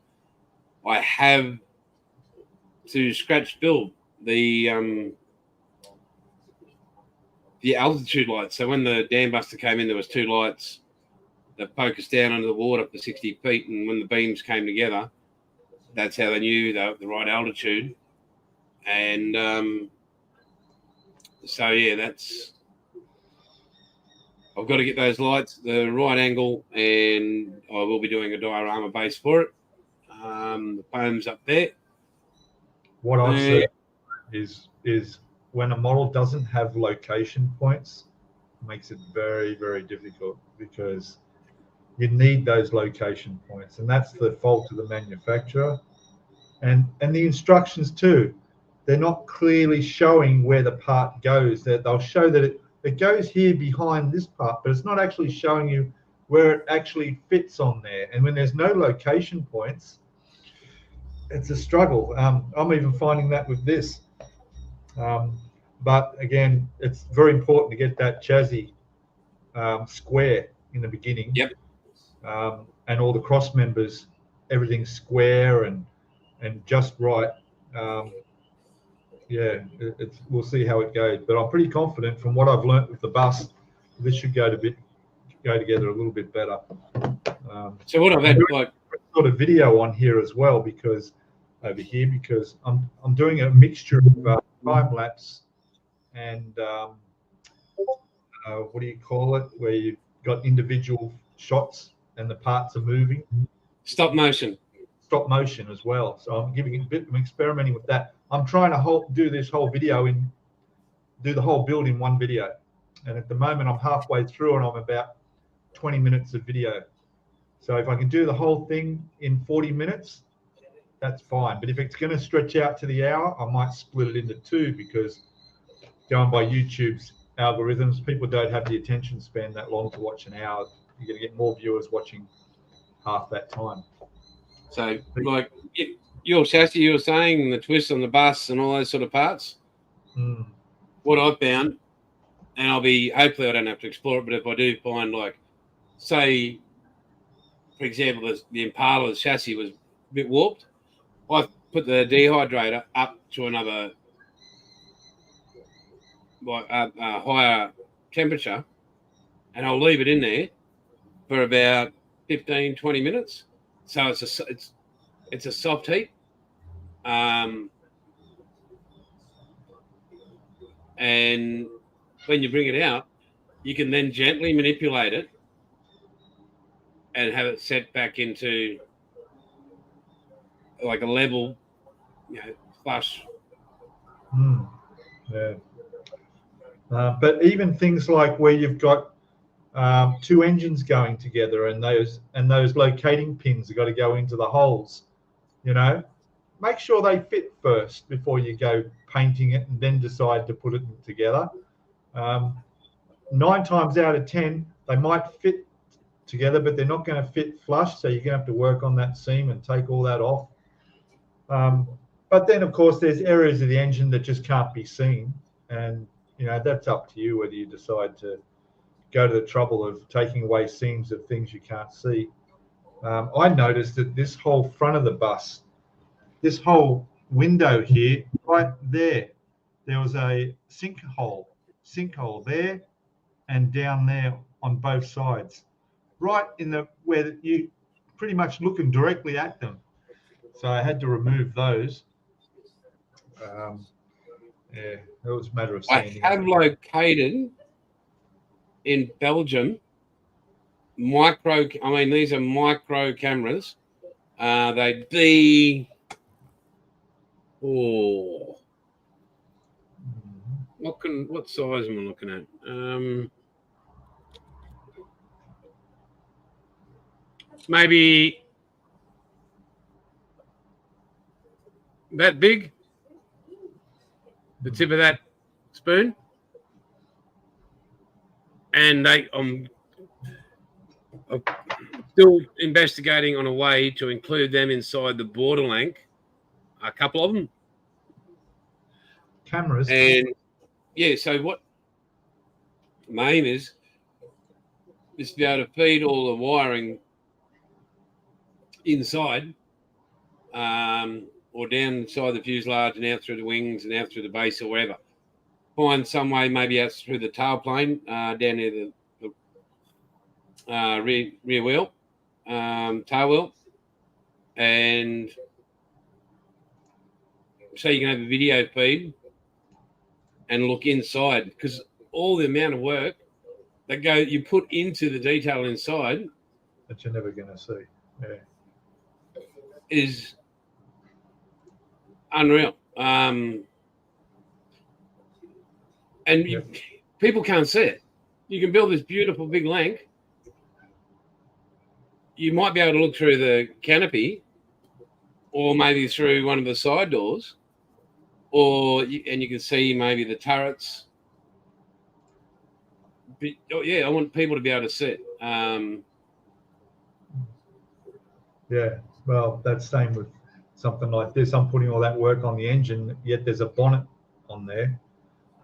I have to scratch build the altitude lights. So when the Dam Buster came in, there was 2 lights that focused down under the water for 60 feet. And when the beams came together, that's how they knew the right altitude. And I've got to get those lights the right angle, and I will be doing a diorama base for it. The foam's up there.
What I've said is when a model doesn't have location points, it makes it very, very difficult, because you need those location points, and that's the fault of the manufacturer and the instructions too. They're not clearly showing where the part goes. They'll show that it goes here behind this part, but it's not actually showing you where it actually fits on there. And when there's no location points, it's a struggle. I'm even finding that with this. But again, it's very important to get that chassis square in the beginning.
Yep.
And all the cross members, everything's square, and and just right. Yeah, we'll see how it goes, but I'm pretty confident from what I've learnt with the bus, this should go together a little bit better.
So what I've had like
sort of video on here as well, because over here, because I'm doing a mixture of time lapse and what do you call it, where you've got individual shots and the parts are moving.
Stop motion
As well. So I'm experimenting with that. I'm trying to do this whole video do the whole build in one video, and at the moment I'm halfway through and I'm about 20 minutes of video. So if I can do the whole thing in 40 minutes, that's fine. But if it's going to stretch out to the hour, I might split it into two, because going by YouTube's algorithms, people don't have the attention span that long to watch an hour. You're going to get more viewers watching half that time.
So, like your chassis, you were saying, the twist on the bus and all those sort of parts. What I found, and hopefully I don't have to explore it, but if I do find, like, say, for example, the Impala's chassis was a bit warped, I put the dehydrator up to another, like a higher temperature, and I'll leave it in there for about 15, 20 minutes. So it's a soft heat, and when you bring it out, you can then gently manipulate it and have it set back into like a level, flush.
Yeah. But even things like where you've got two engines going together, and those locating pins have got to go into the holes, make sure they fit first before you go painting it and then decide to put it together. 9 times out of 10, they might fit together, but they're not going to fit flush, so you're going to have to work on that seam and take all that off. But then, of course, there's areas of the engine that just can't be seen, and that's up to you whether you decide to go to the trouble of taking away seams of things you can't see. I noticed that this whole front of the bus, this whole window here, right there was a sinkhole there and down there on both sides, right in where you pretty much looking directly at them. So I had to remove those. Yeah, it was a matter of sanding.
I have located in Belgium these are micro cameras. They'd be what size am I looking at? Maybe that big, the tip of that spoon. And I'm still investigating on a way to include them inside the border length, a couple of them.
Cameras.
And yeah, so what my aim is to be able to feed all the wiring inside, or down inside the fuselage and out through the wings and out through the base or wherever. Find some way, maybe out through the tailplane, down near the rear wheel, tail wheel, and so you can have a video feed and look inside, because all the amount of work that you put into the detail inside
that you're never going to see,
is unreal. People can't see it. You can build this beautiful big length. You might be able to look through the canopy, or maybe through one of the side doors, and you can see maybe the turrets. But, I want people to be able to see it.
Yeah, well, that's same with something like this. I'm putting all that work on the engine, yet there's a bonnet on there.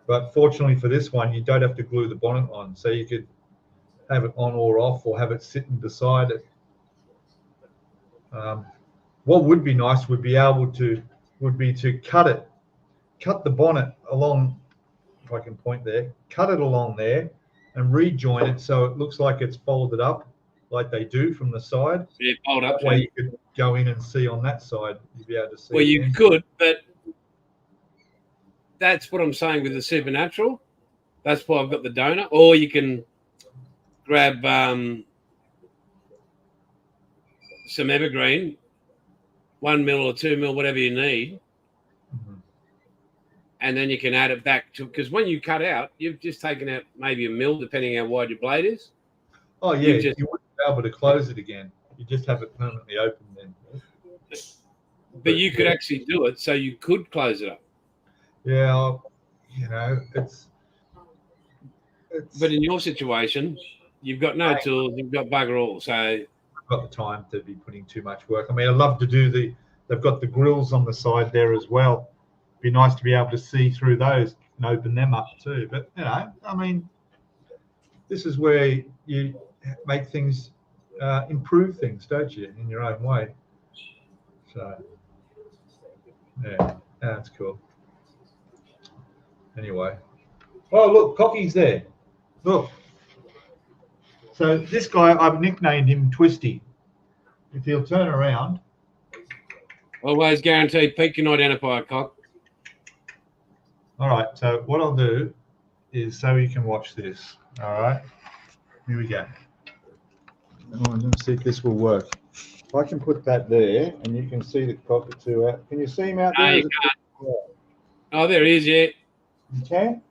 But fortunately for this one, you don't have to glue the bonnet on. So you could have it on or off, or have it sitting beside it. what would be nice would be to cut the bonnet along. If I can point there, cut it along there, and rejoin it so it looks like it's folded up, like they do from the side.
Yeah, fold up.
That way you could go in and see on that side. You'd be able to see.
Well, you could, but that's what I'm saying with the Supernatural. That's why I've got the donut. Or you can grab some evergreen, 1 mil or 2 mil, whatever you need, and then you can add it back to, because when you cut out, you've just taken out maybe a mil, depending how wide your blade is.
Oh yeah, you wouldn't be able to close it again. You just have it permanently open then.
But you could actually do it, so you could close it up.
Yeah, you know, it's.
But in your situation, you've got no tools, you've got bugger all, so.
I've got the time to be putting too much work. I mean, I'd love to do they've got the grills on the side there as well. Be nice to be able to see through those and open them up too. But you know, I mean, this is where you make things, improve things, don't you, in your own way? So yeah, that's cool. Anyway, oh look, Cocky's there. Look. So this guy, I've nicknamed him Twisty. If he'll turn around.
Always guaranteed Pete can identify a cock.
All right, so what I'll do is so you can watch this. All right, here we go. Let's see if this will work. If I can put that there and you can see the cockatoo out. Can you see him out there?
No, you can't. Oh, there he is, yeah.
You can?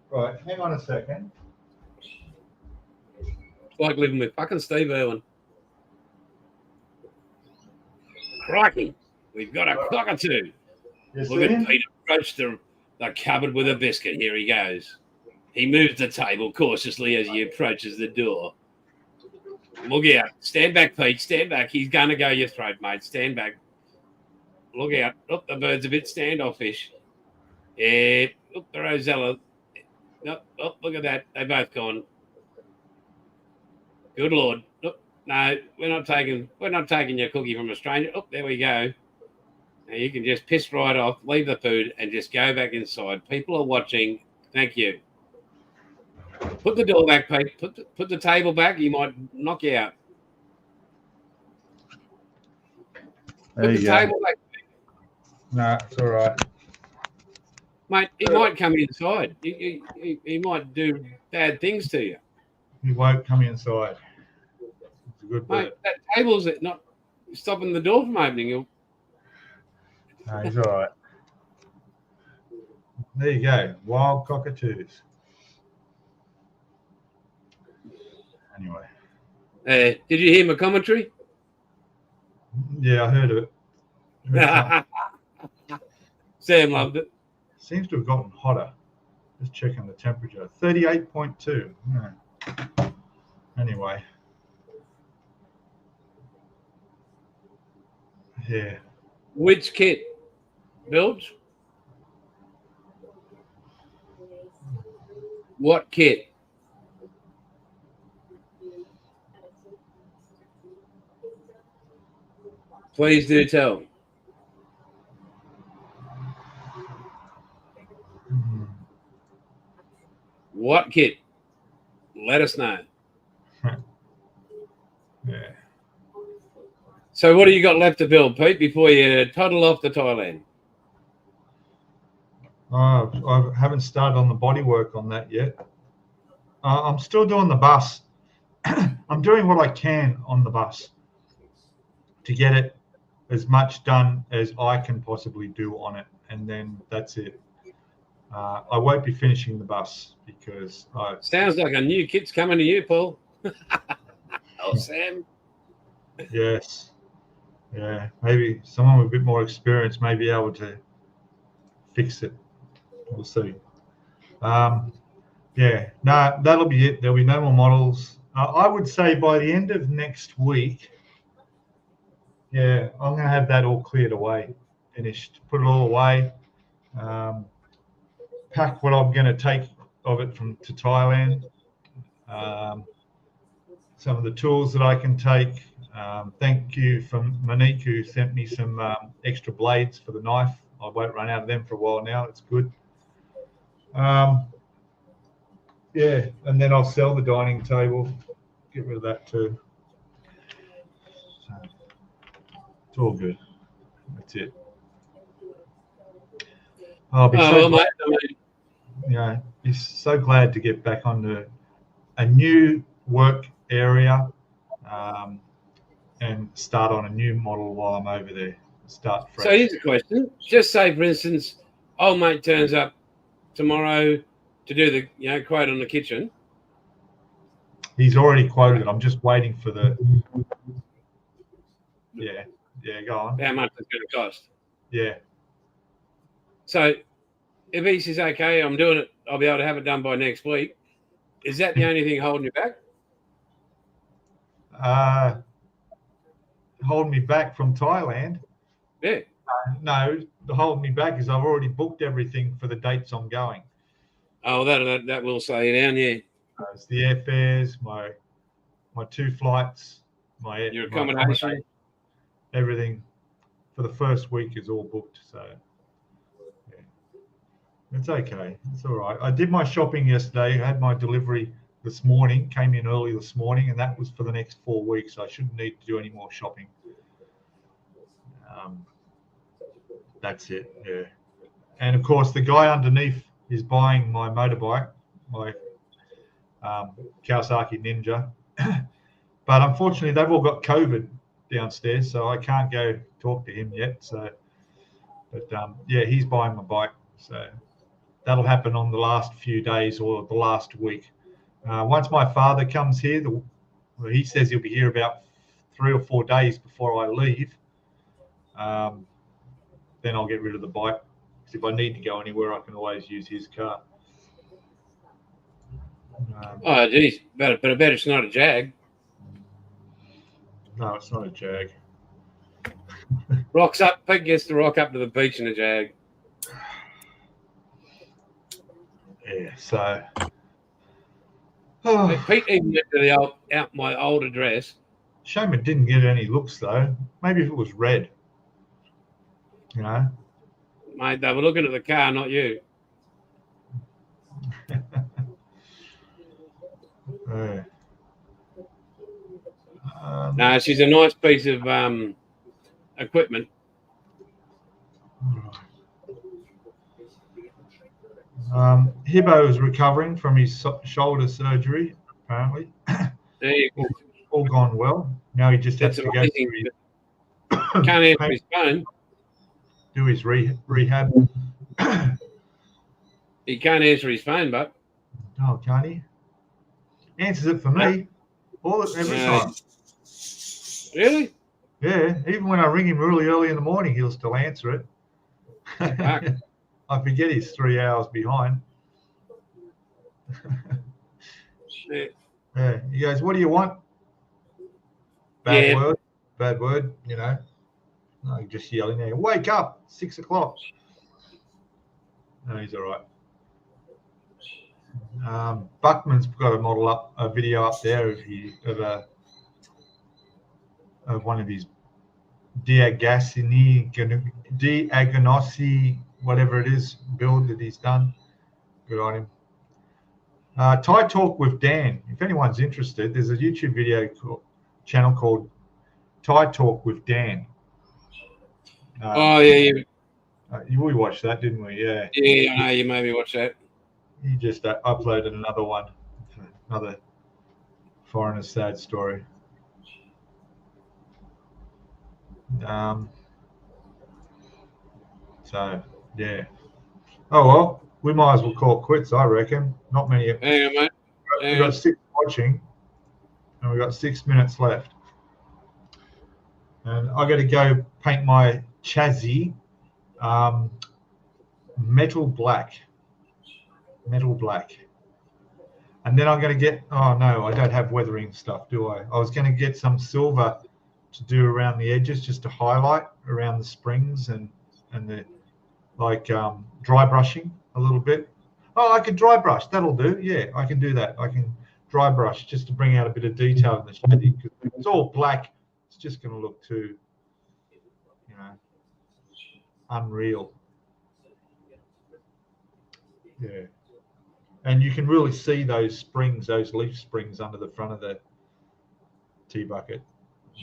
Right, hang on a second.
It's like living with fucking Steve Irwin. Crikey, we've got a cockatoo. Look at Peter approach the cupboard with a biscuit. Here he goes. He moves the table cautiously as he approaches the door. Look out. Stand back, Pete. Stand back. He's going to go your throat, mate. Stand back. Look out. Oh, the bird's a bit standoffish. Yeah. Oh, the Rosella. Oh, look at that. They both gone. Good Lord. Oh, no, we're not taking your cookie from a stranger. Oh, there we go. Now you can just piss right off, leave the food, and just go back inside. People are watching. Thank you. Put the door back, Pete. Put the table back. He might knock you out. Put the table back.
No, it's all right.
Mate, he might come inside. He might do bad things to you.
He won't come inside. It's a good bird.
Mate, that table's not stopping the door from opening.
No, he's all right. There you go. Wild cockatoos. Anyway.
Did you hear my commentary?
Yeah, I heard of it.
Sam loved it.
Seems to have gotten hotter. Just checking the temperature. 38.2. Yeah. Anyway. Yeah.
Which kit? Bilge? What kit? Please do tell. What kit? Let us know.
Yeah.
So what do you got left to build, Pete, before you toddle off to Thailand?
I haven't started on the bodywork on that yet. I'm still doing the bus. I'm doing what I can on the bus to get it as much done as I can possibly do on it, and then that's it. I won't be finishing the bus because
sounds like a new kit's coming to you, Paul. Oh, Sam.
Yes. Yeah. Maybe someone with a bit more experience may be able to fix it. We'll see. Yeah. No, that'll be it. There'll be no more models. I would say by the end of next week. Yeah, I'm going to have that all cleared away, finished, put it all away. Pack what I'm going to take of it to Thailand. Some of the tools that I can take, Thank you from Monique, who sent me some extra blades for the knife. I won't run out of them for a while now. It's good. Yeah, and then I'll sell the dining table. Get rid of that too. So, it's all good. That's it. I'll be be so glad to get back onto a new work area and start on a new model while I'm over there. Start fresh.
So here's a question. Just say, for instance, old mate turns up tomorrow to do the quote on the kitchen.
He's already quoted it. I'm just waiting for the. Yeah, go on.
How much it's going to cost?
Yeah.
So if he says, okay, I'm doing it, I'll be able to have it done by next week. Is that the only thing holding you back?
Holding me back from Thailand?
Yeah.
No, the holding me back is I've already booked everything for the dates I'm going.
Oh, that will slow you down, yeah.
It's the airfares, my 2 flights,
your accommodation,
everything for the first week is all booked. So yeah, it's okay. It's all right. I did my shopping yesterday. I had my delivery this morning. Came in early this morning, and that was for the next 4 weeks. So I shouldn't need to do any more shopping. That's it. Yeah. And of course, the guy underneath is buying my motorbike, my Kawasaki Ninja. But unfortunately, they've all got COVID downstairs, so I can't go talk to him yet. So, but yeah, he's buying my bike. So that'll happen on the last few days or the last week. Once my father comes here, he says he'll be here about 3 or 4 days before I leave. Then I'll get rid of the bike. Because if I need to go anywhere, I can always use his car.
Oh, geez. But I bet it's not a Jag.
No, it's not a Jag.
Pete gets to rock up to the beach in a Jag.
Yeah, so.
Pete even went to my old address.
Shame it didn't get any looks, though. Maybe if it was red. You know?
Mate, they were looking at the car, not you.
Yeah.
No, she's a nice piece of equipment.
Hibbo is recovering from his shoulder surgery, apparently. All gone well. Now he just has to go through
can't answer his phone.
Do his rehab.
He can't answer his phone, but.
Oh, can't he? Answers it for me. Every time.
Really?
Yeah, even when I ring him really early in the morning, he'll still answer it. I forget he's 3 hours behind.
Shit.
Yeah, he goes, "What do you want?" Bad word, you know. No, just yelling there, "Wake up, 6 o'clock." No, he's all right. Buckman's got a video up there of one of his Diagnossi, whatever it is, build that he's done. Good on him. Thai Talk with Dan. If anyone's interested, there's a YouTube video channel called Thai Talk with Dan.
We
watched that, didn't we? Yeah.
Yeah, I know you maybe watched that.
He just uploaded another one, another foreigner's sad story. So yeah. Oh well, we might as well call it quits, I reckon. Not many.
Hang on, mate.
We've got 6 watching, and we've got 6 minutes left. And I got to go paint my chassis metal black. And then I'm going to get, oh no, I don't have weathering stuff, do I? I was going to get some silver to do around the edges, just to highlight around the springs and the dry brushing a little bit. Oh, I could dry brush. That'll do. Yeah, I can do that. I can dry brush just to bring out a bit of detail in the chassis. It's all black It's just going to look too, unreal. Yeah. And you can really see those springs, those leaf springs under the front of the tea bucket,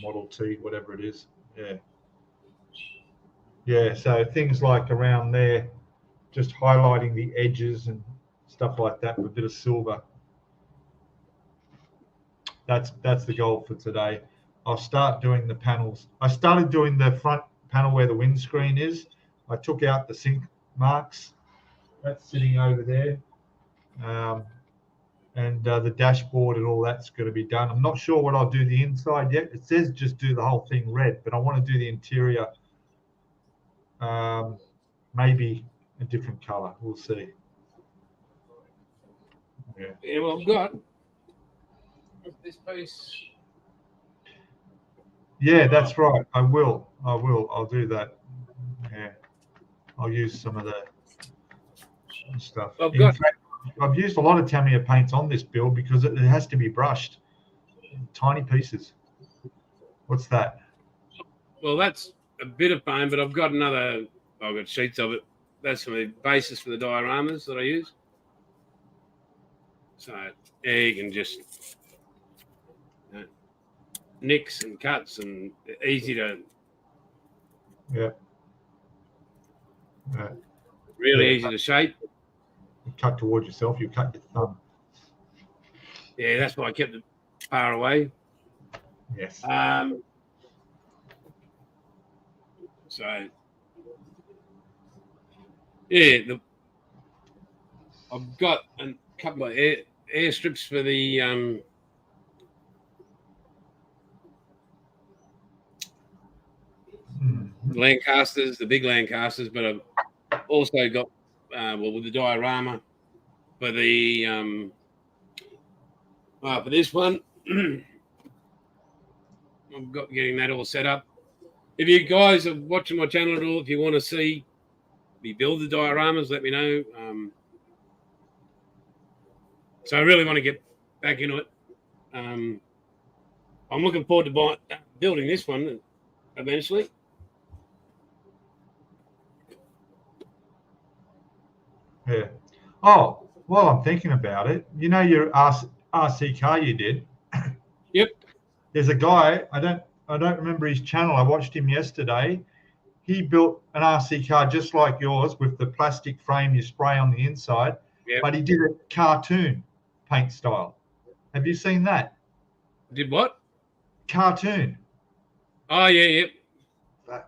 Model T, whatever it is. Yeah. Yeah, so things like around there, just highlighting the edges and stuff like that with a bit of silver. That's the goal for today. I'll start doing the panels. I started doing the front panel where the windscreen is. I took out the sink marks. That's sitting over there. And the dashboard and all that's going to be done. I'm not sure what I'll do the inside yet. It says just do the whole thing red, but I want to do the interior maybe a different color. We'll see.
Yeah, well, I've got this piece.
Yeah, that's right. I will. I'll do that. Yeah. I'll use some of the stuff. I've used a lot of Tamiya paints on this build because it has to be brushed. Tiny pieces. What's that?
Well, that's a bit of pain, but I've got sheets of it. That's the basis for the dioramas that I use. So you can just nicks and cuts and easy to.
Yeah.
Really easy to shape.
You cut towards yourself, you cut your thumb.
Yeah, that's why I kept it far away.
Yes.
So, yeah, I've got a couple of air strips for the Lancasters, the big Lancasters, but I've also got with the diorama for the for this one. I've got getting that all set up. If you guys are watching my channel at all, if you want to see me build the dioramas, let me know. So I really want to get back into it. I'm looking forward to building this one eventually.
Yeah. Oh, while I'm thinking about it, your RC car you did.
Yep.
There's a guy, I don't remember his channel. I watched him yesterday. He built an RC car just like yours with the plastic frame you spray on the inside,
yep.
But he did a cartoon paint style. Have you seen that?
Did what?
Cartoon.
Oh, yeah.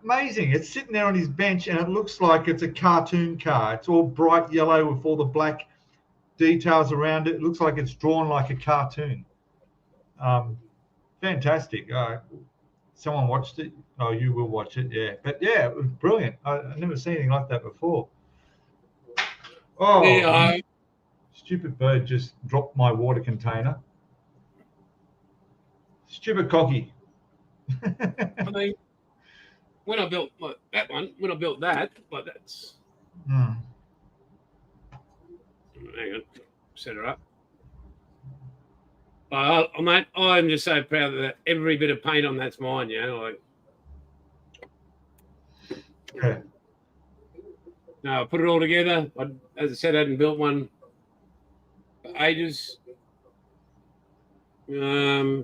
Amazing. It's sitting there on his bench and it looks like it's a cartoon car. It's all bright yellow with all the black details around it. It looks like it's drawn like a cartoon. Fantastic. Someone watched it. Oh, you will watch it. Yeah. But yeah, it was brilliant. I've never seen anything like that before. Oh, yeah, stupid bird just dropped my water container. Stupid cocky.
I mean, when I built that one, like that's.
Hang
on, set her up. Mate, I'm just so proud that every bit of paint on that's mine.
Yeah.
No, I put it all together. As I said, I hadn't built one for ages.
Yeah,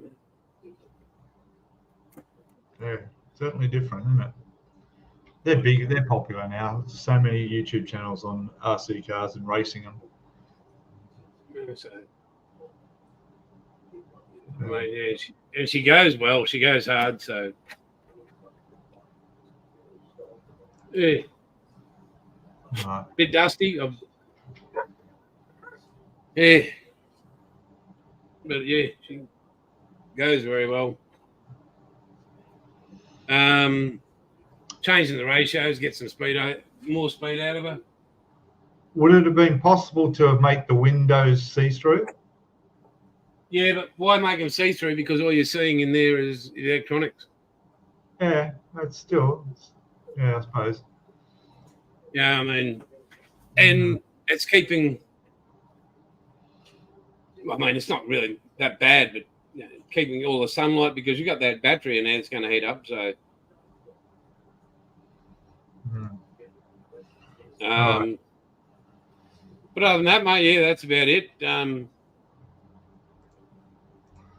certainly different, isn't it? They're big. They're popular now. There's so many YouTube channels on RC cars and racing them.
So, yeah, she goes well. She goes hard. So, yeah, bit dusty. Yeah, but yeah, she goes very well. Changing the ratios, get some more speed out of her.
Would it have been possible to have made the windows see-through?
Yeah, but why make them see-through? Because all you're seeing in there is electronics.
Yeah, that's still, I suppose.
Yeah, I mean, and it's keeping. I mean, it's not really that bad, but keeping all the sunlight, because you got that battery in there that's going to heat up. So,
Right.
But other than that, mate, yeah, that's about it.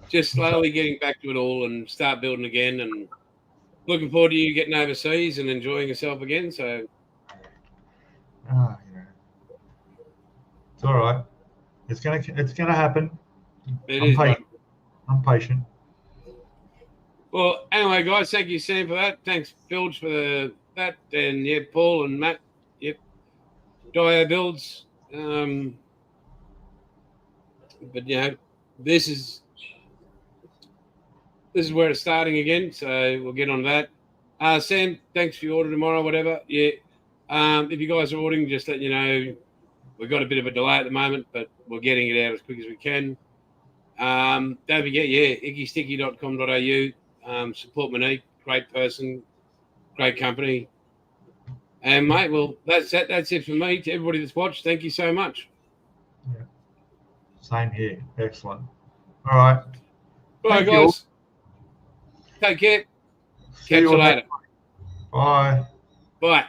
Just slowly getting back to it all and start building again, and looking forward to you getting overseas and enjoying yourself again. So,
yeah. It's all right. It's gonna happen. I'm patient.
Right.
I'm patient.
Well, anyway, guys, thank you, Sam, for that. Thanks, Bilge, for that, and yeah, Paul and Matt. Yep, Dio Builds. But this is where it's starting again, so we'll get on that. Sam, thanks for your order tomorrow, whatever. Yeah. If you guys are ordering, just let you know we've got a bit of a delay at the moment, but we're getting it out as quick as we can. Don't forget, ickysticky.com.au. Support Monique, great person, great company. And mate, well, that's it for me. To everybody that's watched, thank you so much.
Yeah. Same here. Excellent. All right.
Bye, guys. Take care. Catch you later.
Bye.
Bye.